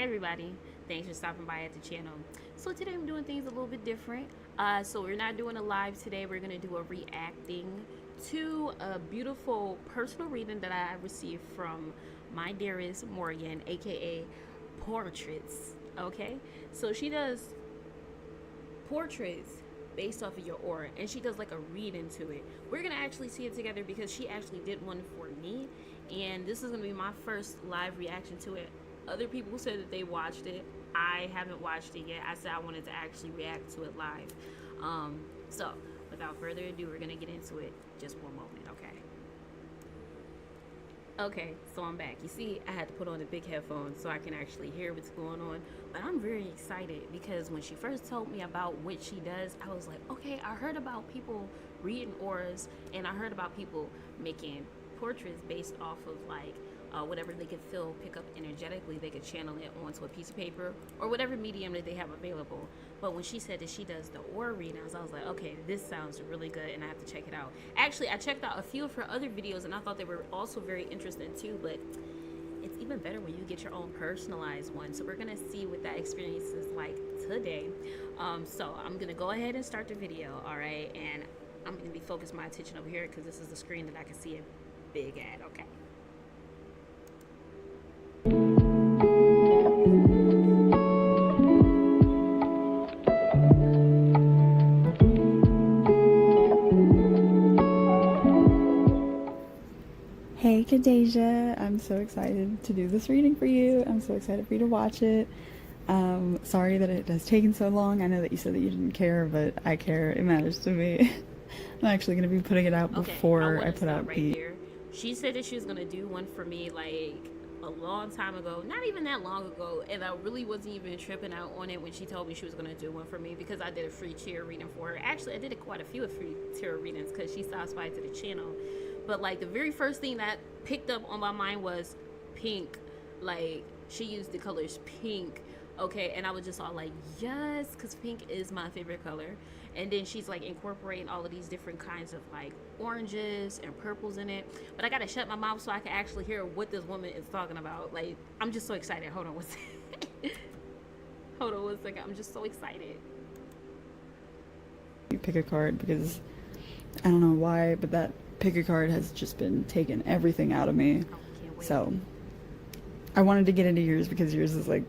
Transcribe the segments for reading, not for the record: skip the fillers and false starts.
Hey everybody, thanks for stopping by at the channel. So today I'm doing things a little bit different. So we're not doing a live today, we're going to do a reacting to a beautiful personal reading that I received from my dearest Morgan, aka Portraits. Okay, so she does portraits based off of your aura, and she does like a read into it. We're gonna actually see it together because she actually did one for me, and this is gonna be my first live reaction to it. Other people said that they watched it. I haven't watched it yet. I said I wanted to actually react to it live. So without further ado, we're gonna get into it. Just one moment, okay? Okay, so I'm back. You see, I had to put on the big headphones so I can actually hear what's going on. But I'm very excited because when she first told me about what she does, I was like, okay, I heard about people reading auras, and I heard about people making portraits based off of like whatever they could feel, pick up energetically, they could channel it onto a piece of paper or whatever medium that they have available. But when she said that she does the aura readings, I was like, okay, this sounds really good and I have to check it out. Actually, I checked out a few of her other videos and I thought they were also very interesting too, but it's even better when you get your own personalized one. So we're gonna see what that experience is like today. So I'm gonna go ahead and start the video, all right? And I'm gonna be focused my attention over here because this is the screen that I can see it big at, okay? Hey Kadeja, I'm so excited to do this reading for you. I'm so excited for you to watch it. Sorry that it has taken so long. I know that you said that you didn't care, but I care. It matters to me. I'm actually going to be putting it out before I put out right there. She said that she was going to do one for me like a long time ago, not even that long ago, and I really wasn't even tripping out on it when she told me she was going to do one for me because I did a free tarot reading for her. Actually, I did quite a few free tarot readings because she stopped by to the channel. But like the very first thing that picked up on my mind was pink. Like she used the colors pink, okay, and I was just all like, yes, because pink is my favorite color. And then she's like incorporating all of these different kinds of like oranges and purples in it. But I gotta shut my mouth so I can actually hear what this woman is talking about. Like, I'm just so excited. Hold on one second. Hold on one second. I'm just so excited. You pick a card because I don't know why, but that pick a card has just been taking everything out of me. Oh, so I wanted to get into yours because yours is like,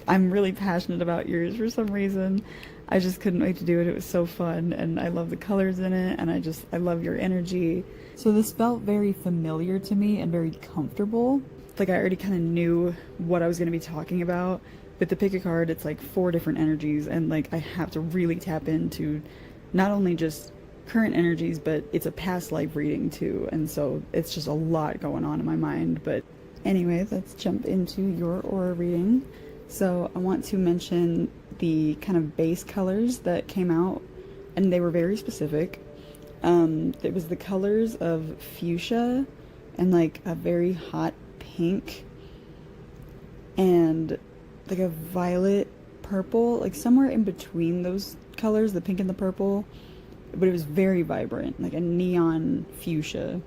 I'm really passionate about yours for some reason. I just couldn't wait to do it. It was so fun, and I love the colors in it, and I love your energy. So this felt very familiar to me and very comfortable. Like I already kind of knew what I was going to be talking about. With the pick a card, it's like 4 different energies, and like I have to really tap into not only just current energies, but it's a past life reading too, and so it's just a lot going on in my mind. But anyway, let's jump into your aura reading. So I want to mention the kind of base colors that came out, and they were very specific. It was the colors of fuchsia and like a very hot pink and like a violet purple, like somewhere in between those colors, the pink and the purple, but it was very vibrant, like a neon fuchsia.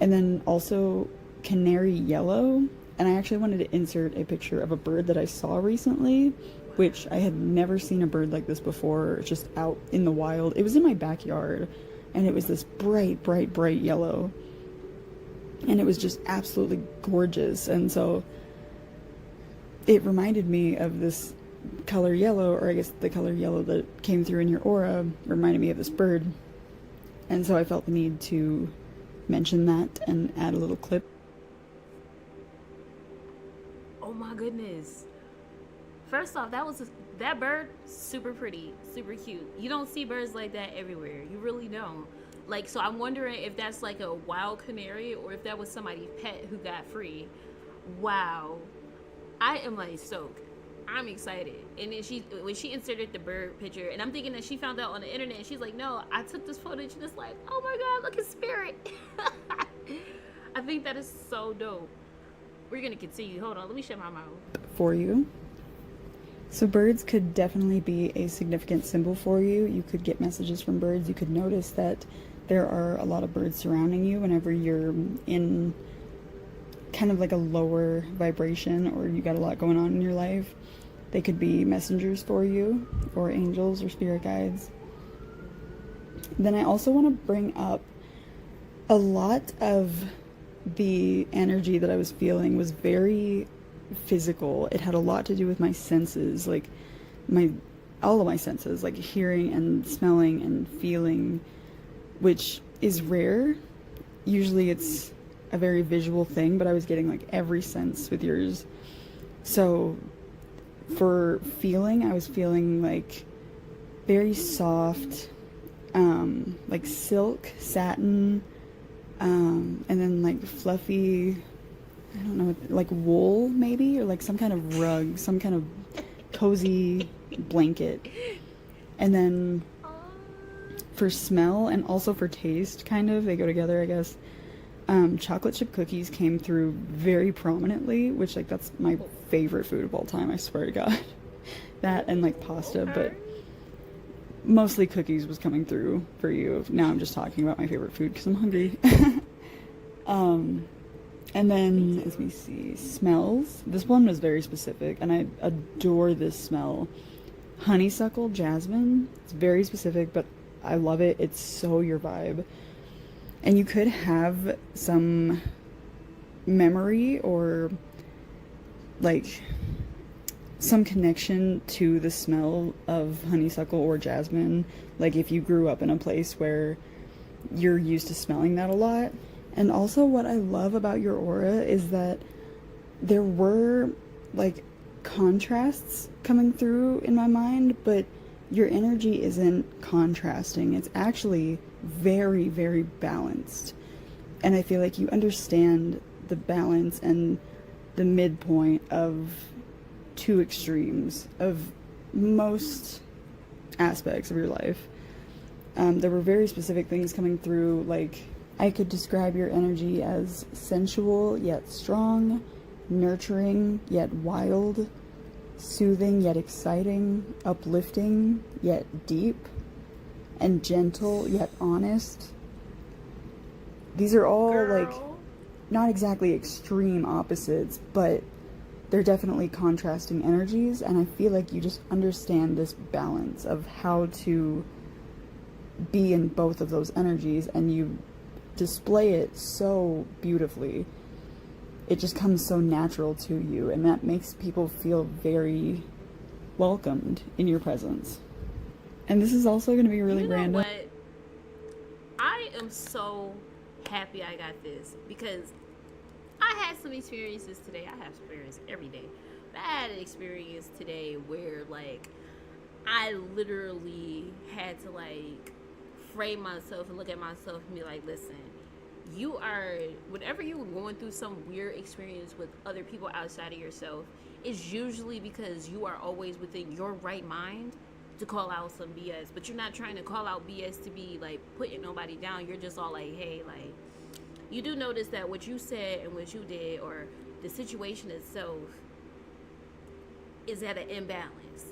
And then also canary yellow. And I actually wanted to insert a picture of a bird that I saw recently, which I had never seen a bird like this before, just out in the wild. It was in my backyard, and it was this bright, bright, bright yellow. And it was just absolutely gorgeous. And so it reminded me of this color yellow, or I guess the color yellow that came through in your aura reminded me of this bird. And so I felt the need to mention that and add a little clip. Oh my goodness. First off, that bird, super pretty, super cute. You don't see birds like that everywhere. You really don't. Like, so I'm wondering if that's like a wild canary or if that was somebody's pet who got free. Wow. I am like stoked. I'm excited. And then when she inserted the bird picture, and I'm thinking that she found out on the internet, and she's like, no, I took this footage, and it's like, oh my God, look at Spirit. I think that is so dope. We're gonna continue. Hold on, let me shut my mouth. For you. So birds could definitely be a significant symbol for you. You could get messages from birds. You could notice that there are a lot of birds surrounding you whenever you're in kind of like a lower vibration, or you got a lot going on in your life, they could be messengers for you, or angels or spirit guides. Then I also want to bring up a lot of the energy that I was feeling was very physical. It had a lot to do with my senses, like all of my senses, like hearing and smelling and feeling, which is rare. Usually it's a very visual thing, but I was getting like every sense with yours. So for feeling, I was feeling like very soft, like silk, satin, and then like fluffy, I don't know, like wool maybe, or like some kind of rug, some kind of cozy blanket. And then for smell and also for taste, kind of, they go together, I guess. Chocolate chip cookies came through very prominently, which, like, that's my favorite food of all time, I swear to God. That and like pasta, but mostly cookies was coming through for you. Now I'm just talking about my favorite food because I'm hungry. And then, let me see, smells. This one was very specific, and I adore this smell. Honeysuckle, jasmine. It's very specific, but I love it. It's so your vibe. And you could have some memory or like some connection to the smell of honeysuckle or jasmine. Like if you grew up in a place where you're used to smelling that a lot. And also what I love about your aura is that there were like contrasts coming through in my mind, but your energy isn't contrasting. It's actually very, very balanced. And I feel like you understand the balance and the midpoint of two extremes of most aspects of your life. There were very specific things coming through, like I could describe your energy as sensual yet strong, nurturing yet wild, soothing yet exciting, uplifting yet deep, and gentle yet honest. These are all like not exactly extreme opposites, but they're definitely contrasting energies, and I feel like you just understand this balance of how to be in both of those energies, and you display it so beautifully. It just comes so natural to you, and that makes people feel very welcomed in your presence. And this is also going to be really random. What? I am so happy I got this because I had some experiences today. I have experience every day. But I had an experience today where like I literally had to like frame myself and look at myself and be like, listen, you are, whenever you're going through some weird experience with other people outside of yourself, it's usually because you are always within your right mind to call out some BS. But you're not trying to call out BS to be like putting nobody down. You're just all like, hey, like, you do notice that what you said and what you did, or the situation itself, is at an imbalance.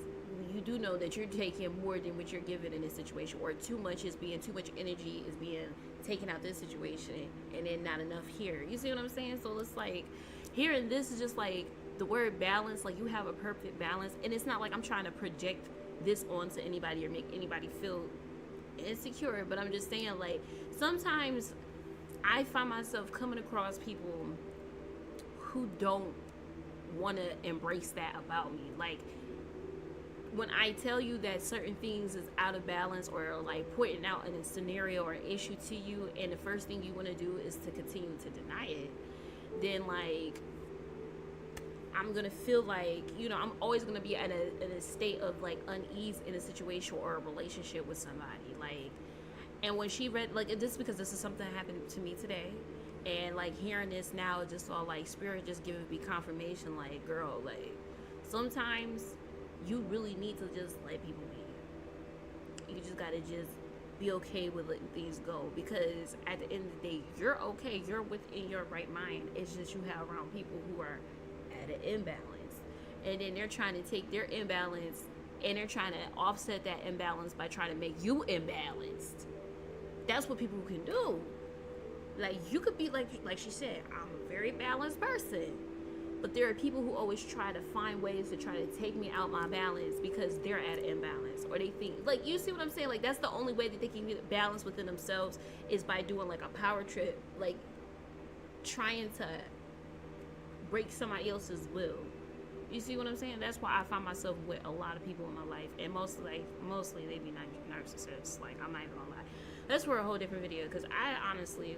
You do know that you're taking more than what you're giving in this situation, or too much energy is being taken out this situation, and then not enough here. You see what I'm saying? So it's like here, and this is just like the word balance. Like you have a perfect balance, and it's not like I'm trying to project this onto anybody or make anybody feel insecure, but I'm just saying, like, sometimes I find myself coming across people who don't want to embrace that about me. Like, when I tell you that certain things is out of balance, or like pointing out in a scenario or an issue to you, and the first thing you want to do is to continue to deny it, then like I'm gonna feel like, you know, I'm always gonna be in a state of like unease in a situation or a relationship with somebody. Like, and when she read, like, just because this is something that happened to me today, and like hearing this now, just all like spirit just giving me confirmation, like, girl, like sometimes you really need to just let people be. You just gotta just be okay with letting things go, because at the end of the day, you're okay, you're within your right mind. It's just you have around people who are at an imbalance, and then they're trying to take their imbalance and they're trying to offset that imbalance by trying to make you imbalanced. That's what people can do. Like, you could be like she said, I'm a very balanced person. But there are people who always try to find ways to try to take me out my balance because they're at an imbalance, or they think, like, you see what I'm saying? Like, that's the only way that they can get balance within themselves is by doing like a power trip, like trying to break somebody else's will. You see what I'm saying? That's why I find myself with a lot of people in my life, and mostly they be narcissists. Like, I'm not even gonna lie. That's for a whole different video, because I honestly,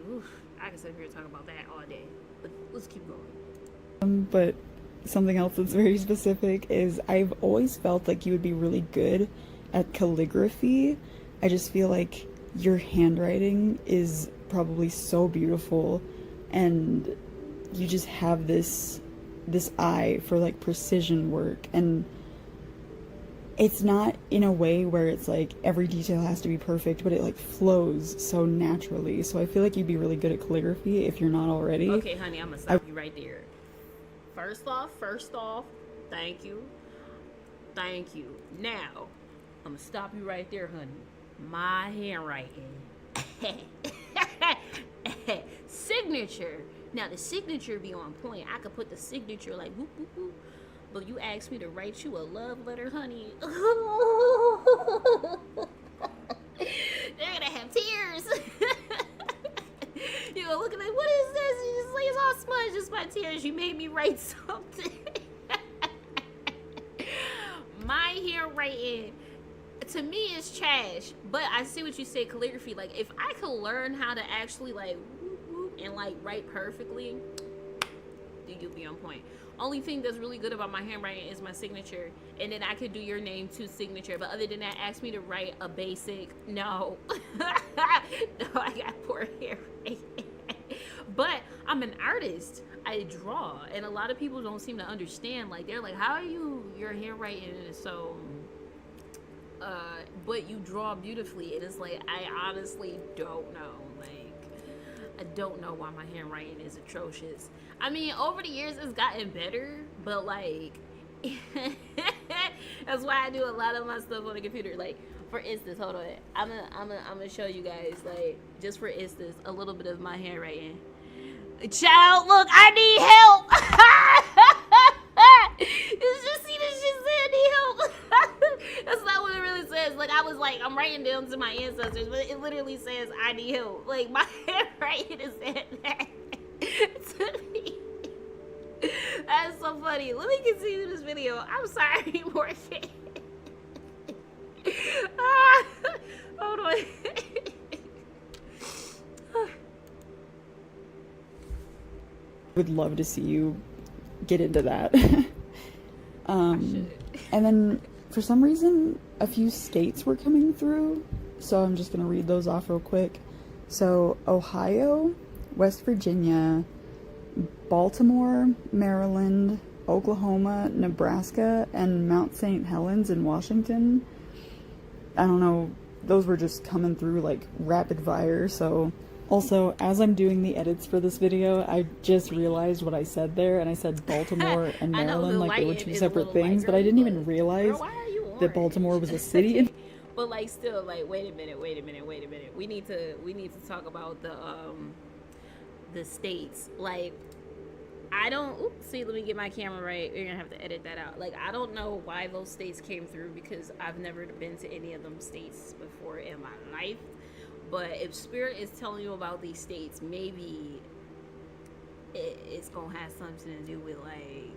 I can sit here and talk about that all day. But let's keep going. But something else that's very specific is I've always felt like you would be really good at calligraphy. I just feel like your handwriting is probably so beautiful, and you just have this eye for like precision work, and it's not in a way where it's like every detail has to be perfect, but it like flows so naturally. So I feel like you'd be really good at calligraphy if you're not already. Okay, honey, I'm gonna stop you right there. First off, thank you. Now, I'm gonna stop you right there, honey. My handwriting. Signature. Now, the signature be on point. I could put the signature like whoop, whoop, whoop. But you asked me to write you a love letter, honey. They're gonna have tears. You're gonna look at like, what is this? You just like, it's all smudged, just my tears. You made me write something. My handwriting, to me, is trash. But I see what you say, calligraphy. Like, if I could learn how to actually like whoop, whoop, and like write perfectly, you'll be on point. Only thing that's really good about my handwriting is my signature, and then I could do your name to signature. But other than that, ask me to write a basic, no. No, I got poor handwriting. But I'm an artist. I draw, and a lot of people don't seem to understand. Like, they're like, how are your handwriting is so but you draw beautifully, and it's like, I honestly don't know. Like, I don't know why my handwriting is atrocious. I mean, over the years it's gotten better, but like that's why I do a lot of my stuff on the computer. Like, for instance, hold on, I'm gonna show you guys, like, just for instance, a little bit of my handwriting. Child, look, I need help. You just see this shit say I need help. That's not what it really says. Like, I was like, I'm writing down to my ancestors, but it literally says I need help. Like, my handwriting is saying that to me. That's so funny. Let me continue this video. I'm sorry, Morgan. Hold on. Would love to see you get into that. And then for some reason a few states were coming through, so I'm just gonna read those off real quick. So Ohio, West Virginia, Baltimore, Maryland, Oklahoma, Nebraska, and Mount St. Helens in Washington. I don't know, those were just coming through like rapid fire. So also, as I'm doing the edits for this video, I just realized what I said there, and I said Baltimore and Maryland like they were two separate things, but I didn't even realize that Baltimore was a city. But like, still, like, wait a minute. We need to talk about the states. Like, I don't, see, let me get my camera right. You're gonna have to edit that out. Like, I don't know why those states came through, because I've never been to any of them states before in my life. But if Spirit is telling you about these states, maybe it's gonna have something to do with like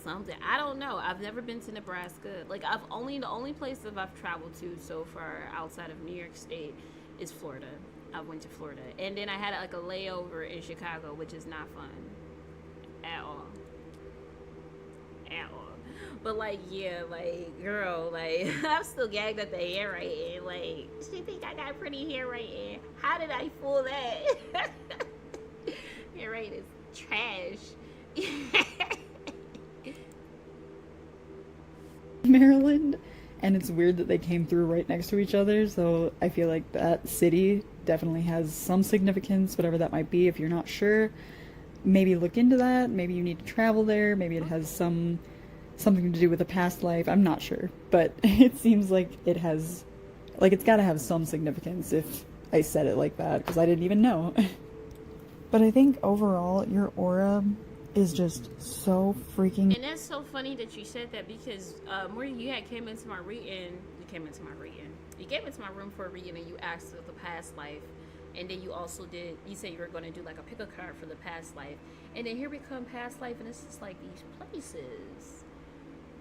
something. I don't know. I've never been to Nebraska. Like, the only place that I've traveled to so far outside of New York State is Florida. I went to Florida, and then I had like a layover in Chicago, which is not fun at all. But like, yeah, like, girl, like, I'm still gagged at the handwriting. Like, she think I got pretty handwriting. How did I fool that? Handwriting is trash. Maryland, and it's weird that they came through right next to each other, so I feel like that city definitely has some significance, whatever that might be. If you're not sure, maybe look into that. Maybe you need to travel there. Maybe it has something to do with a past life. I'm not sure, but it seems like it has, like, it's got to have some significance if I said it like that, because I didn't even know. But I think overall, your aura is just so freaking. And that's so funny that you said that because Maureen, you had came into my reading. You came into my reading. You came into my room for a reading, and you asked of the past life, and then you also did. You said you were going to do like a pick a card for the past life, and then here we come past life, and it's just like these places.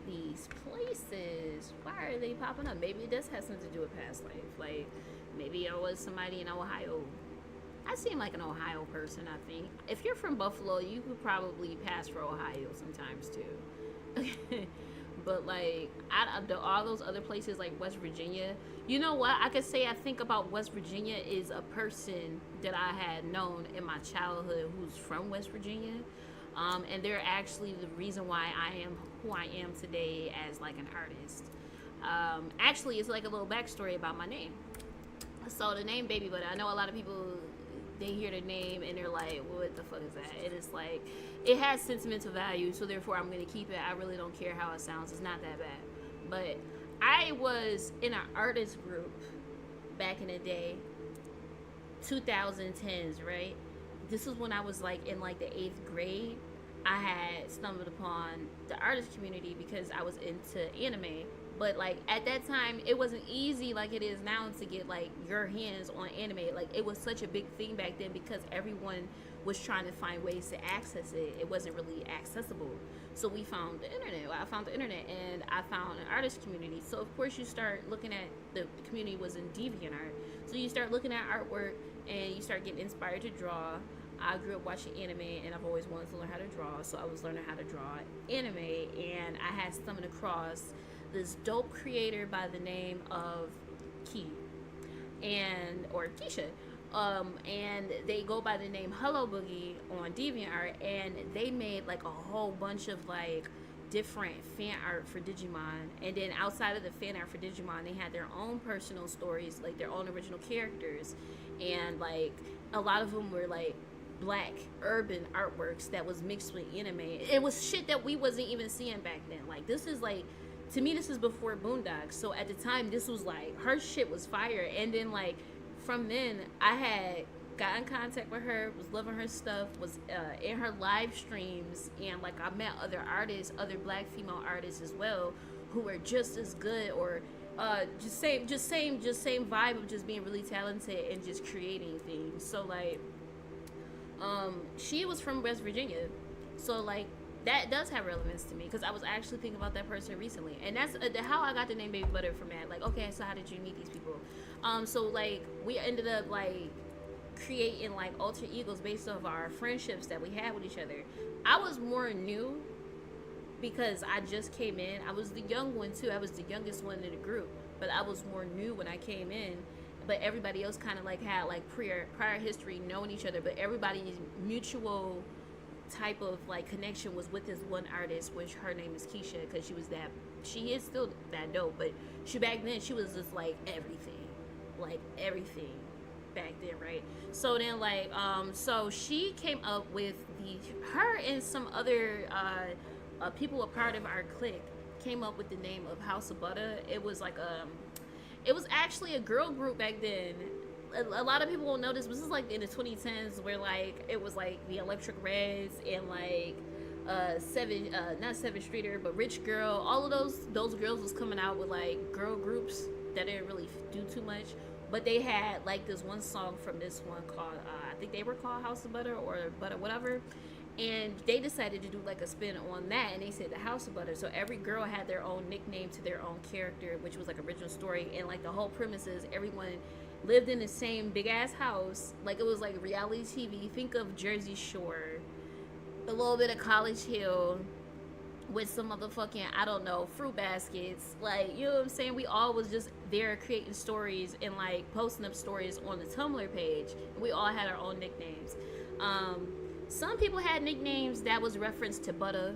These places. Why are they popping up? Maybe it does have something to do with past life. Like maybe I was somebody in Ohio. I seem like an Ohio person, I think. If you're from Buffalo, you could probably pass for Ohio sometimes too. But like, all those other places like West Virginia, you know what? I could say I think about West Virginia is a person that I had known in my childhood who's from West Virginia. And they're actually the reason why I am who I am today as like an artist. Actually, it's like a little backstory about my name. So the name Baby Butter, I know a lot of people, they hear the name and they're like, what the fuck is that? And it's like, it has sentimental value, so therefore I'm going to keep it. I really don't care how it sounds. It's not that bad. But I was in an artist group back in the day, 2010s, right? This was when I was like in like the 8th grade. I had stumbled upon the artist community because I was into anime. But like at that time, it wasn't easy like it is now to get like your hands on anime. Like it was such a big thing back then because everyone was trying to find ways to access it. It wasn't really accessible. So we found the internet. I found the internet and I found an artist community. So of course you start looking at the community was in DeviantArt. So you start looking at artwork and you start getting inspired to draw. I grew up watching anime and I've always wanted to learn how to draw. So I was learning how to draw anime and I had stumbled across this dope creator by the name of Keisha, and they go by the name Hello Boogie on DeviantArt, and they made like a whole bunch of like different fan art for Digimon, and then outside of the fan art for Digimon, they had their own personal stories, like their own original characters, and like a lot of them were like black urban artworks that was mixed with anime. It was shit that we wasn't even seeing back then. Like this is like, to me, this is before Boondocks. So at the time, this was like, her shit was fire. And then like, from then, I had got in contact with her, was loving her stuff, was in her live streams. And like, I met other artists, other black female artists as well, who were just as good or just same vibe of just being really talented and just creating things. So like, she was from West Virginia. So like, that does have relevance to me because I was actually thinking about that person recently, and that's how I got the name Baby Butter from that. Like, okay, so how did you meet these people? So like we ended up like creating like alter egos based off our friendships that we had with each other. I was more new because I just came in. I was the young one too. I was the youngest one in the group, but I was more new when I came in. But everybody else kind of like had like prior history knowing each other, but everybody's mutual type of like connection was with this one artist, which her name is Keisha, because she is still that dope, but she back then she was just like everything back then, right? So then like so she came up with her and some other people a part of our clique came up with the name of House of Butter. It was like it was actually a girl group back then. A lot of people won't know this, but this is like in the 2010s where like it was like the Electric Reds and like not Seven Streeter but Rich Girl. All of those girls was coming out with like girl groups that didn't really do too much, but they had like this one song from this one called I think they were called House of Butter or Butter whatever, and they decided to do like a spin on that, and they said the House of Butter. So every girl had their own nickname to their own character, which was like original story, and like the whole premise is everyone lived in the same big ass house. Like it was like reality TV. Think of Jersey Shore, a little bit of College Hill, with some motherfucking, I don't know, fruit baskets. Like, you know what I'm saying? We all was just there creating stories and like posting up stories on the Tumblr page. And we all had our own nicknames. Some people had nicknames that was referenced to butter.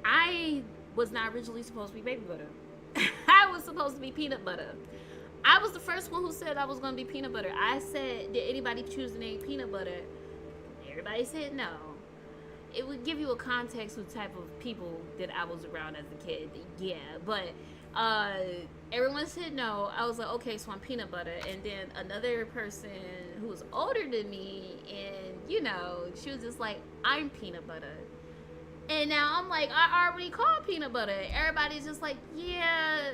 I was not originally supposed to be Baby Butter. I was supposed to be Peanut Butter. I was the first one who said I was going to be Peanut Butter. I said, did anybody choose the name Peanut Butter? Everybody said no. It would give you a context of the type of people that I was around as a kid. Yeah, but everyone said no. I was like, okay, so I'm Peanut Butter. And then another person who was older than me, and you know, she was just like, I'm peanut butter. And now I'm like, I already called peanut butter. Everybody's just like, yeah,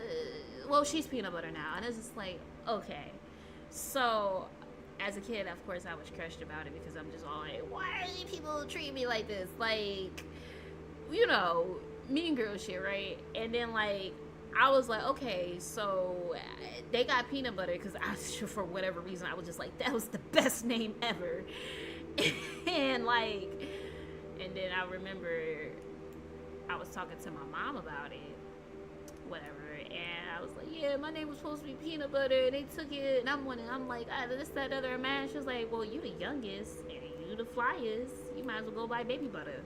well, she's peanut butter now. And it's just like, okay. So, as a kid, of course, I was crushed about it because I'm just all like, why are people treating me like this? Like, you know, mean girl shit, right? And then, like, I was like, okay, so they got peanut butter because I, for whatever reason, I was just like, that was the best name ever. And, like, and then I remember I was talking to my mom about it, whatever, and I was like, yeah, my name was supposed to be peanut butter, and they took it, and I'm like, this, that, other, man. She was like, well, you the youngest, and you the flyest, you might as well go buy baby butter.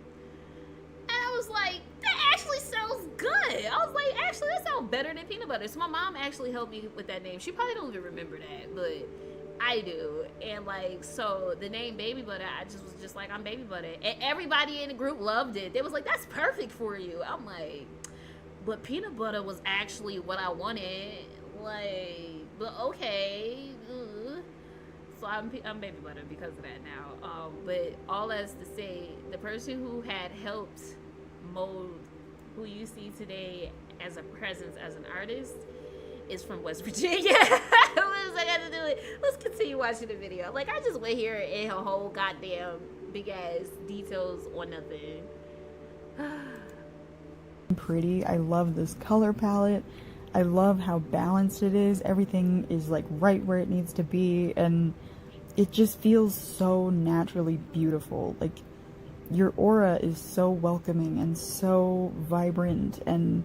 And I was like, that actually sounds good. I was like, actually, that sounds better than peanut butter. So my mom actually helped me with that name. She probably don't even remember that, but I do. And like, so the name Baby Butter, I just was just like, I'm Baby Butter. And everybody in the group loved it. They was like, that's perfect for you. I'm like, but peanut butter was actually what I wanted. Like, but okay. So I'm Baby Butter because of that now. But all that's to say, the person who had helped mold who you see today as a presence as an artist is from West Virginia. What does I got to do it? Let's continue watching the video. Like, I just went here and her whole goddamn big ass details on nothing. Pretty. I love this color palette. I love how balanced it is. Everything is like right where it needs to be, and it just feels so naturally beautiful. Like, your aura is so welcoming and so vibrant, and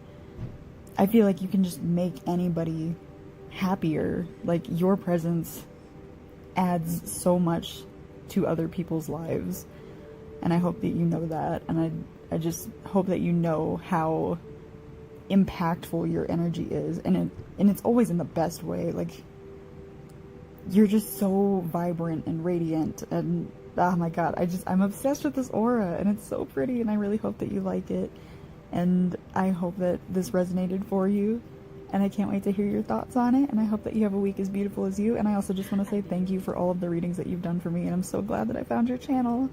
I feel like you can just make anybody happier. Like, your presence adds so much to other people's lives, and I hope that you know that, and I just hope that you know how impactful your energy is, and it's always in the best way. Like, you're just so vibrant and radiant, and oh my god, I'm obsessed with this aura, and it's so pretty, and I really hope that you like it, and I hope that this resonated for you, and I can't wait to hear your thoughts on it, and I hope that you have a week as beautiful as you, and I also just want to say thank you for all of the readings that you've done for me, and I'm so glad that I found your channel,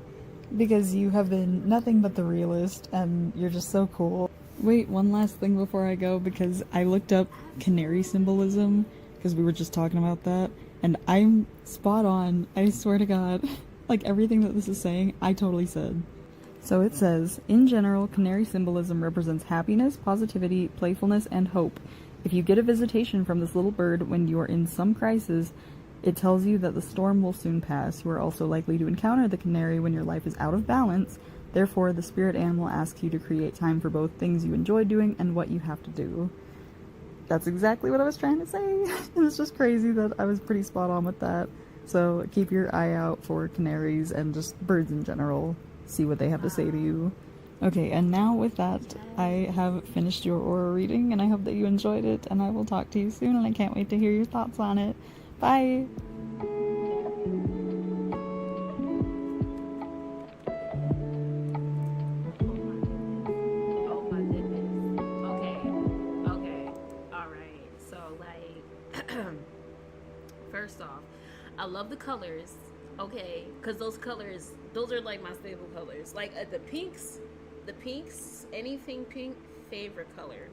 because you have been nothing but the realist, and you're just so cool. Wait, one last thing before I go, because I looked up canary symbolism, because we were just talking about that, and I'm spot on, I swear to god. Like, everything that this is saying, I totally said. So it says, in general, canary symbolism represents happiness, positivity, playfulness, and hope. If you get a visitation from this little bird when you are in some crisis, it tells you that the storm will soon pass. You are also likely to encounter the canary when your life is out of balance. Therefore, the spirit animal asks you to create time for both things you enjoy doing and what you have to do. That's exactly what I was trying to say. It's just crazy that I was pretty spot on with that. So keep your eye out for canaries and just birds in general. See what they have to say to you. Okay, and now with that, I have finished your aura reading, and I hope that you enjoyed it, and I will talk to you soon, and I can't wait to hear your thoughts on it. Bye! First off, I love the colors, okay, because those colors, those are like my staple colors. Like the pinks, anything pink, favorite color.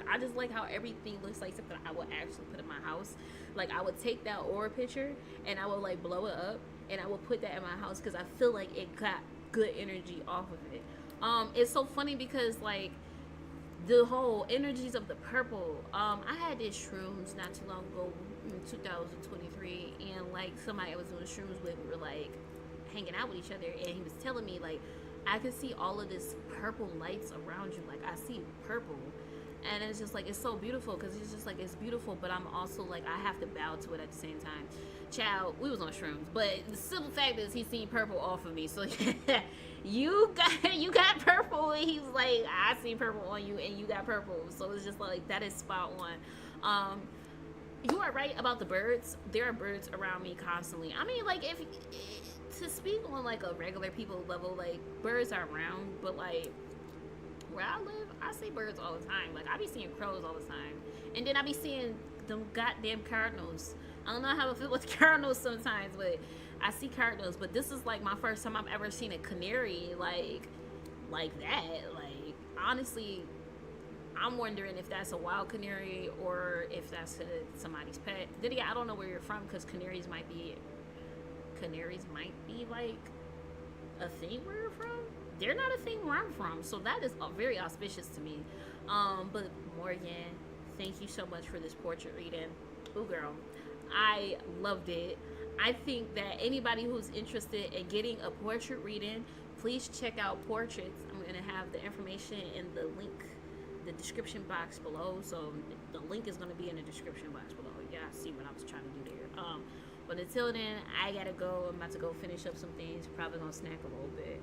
I just like how everything looks like something I would actually put in my house. Like, I would take that aura picture and I would like blow it up and I would put that in my house because I feel like it got good energy off of it. It's so funny because like the whole energies of the purple, I had this shrooms not too long ago in 2023, and like somebody I was doing shrooms with, we were like hanging out with each other, and he was telling me like I could see all of this purple lights around you, like I see purple, and it's just like, it's so beautiful because it's just like, it's beautiful, but I'm also like, I have to bow to it at the same time. Child, we was on shrooms, but the simple fact is he seen purple off of me, so you got purple, and he's like, I see purple on you and you got purple, so it's just like, that is spot on. You are right about the birds. There are birds around me constantly. I mean, like, if to speak on like a regular people level, like birds are around, but like where I live, I see birds all the time. Like, I be seeing crows all the time, and then I be seeing them goddamn cardinals. I don't know how I feel with cardinals sometimes, but I see cardinals. But this is like my first time I've ever seen a canary like that. Like honestly, I'm wondering if that's a wild canary or if that's somebody's pet. Diddy, I don't know where you're from because canaries might be like a thing where you're from. They're not a thing where I'm from, so that is very auspicious to me. But Morgan, thank you so much for this portrait reading. Ooh, girl, I loved it. I think that anybody who's interested in getting a portrait reading, please check out Portraits. I'm gonna have the information in the link, the description box below. So the link is gonna be in the description box below. You guys see what I was trying to do there. But until then, I gotta go. I'm about to go finish up some things. Probably gonna snack a little bit.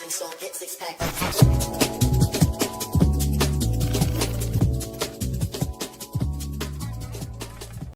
So get 6 pack.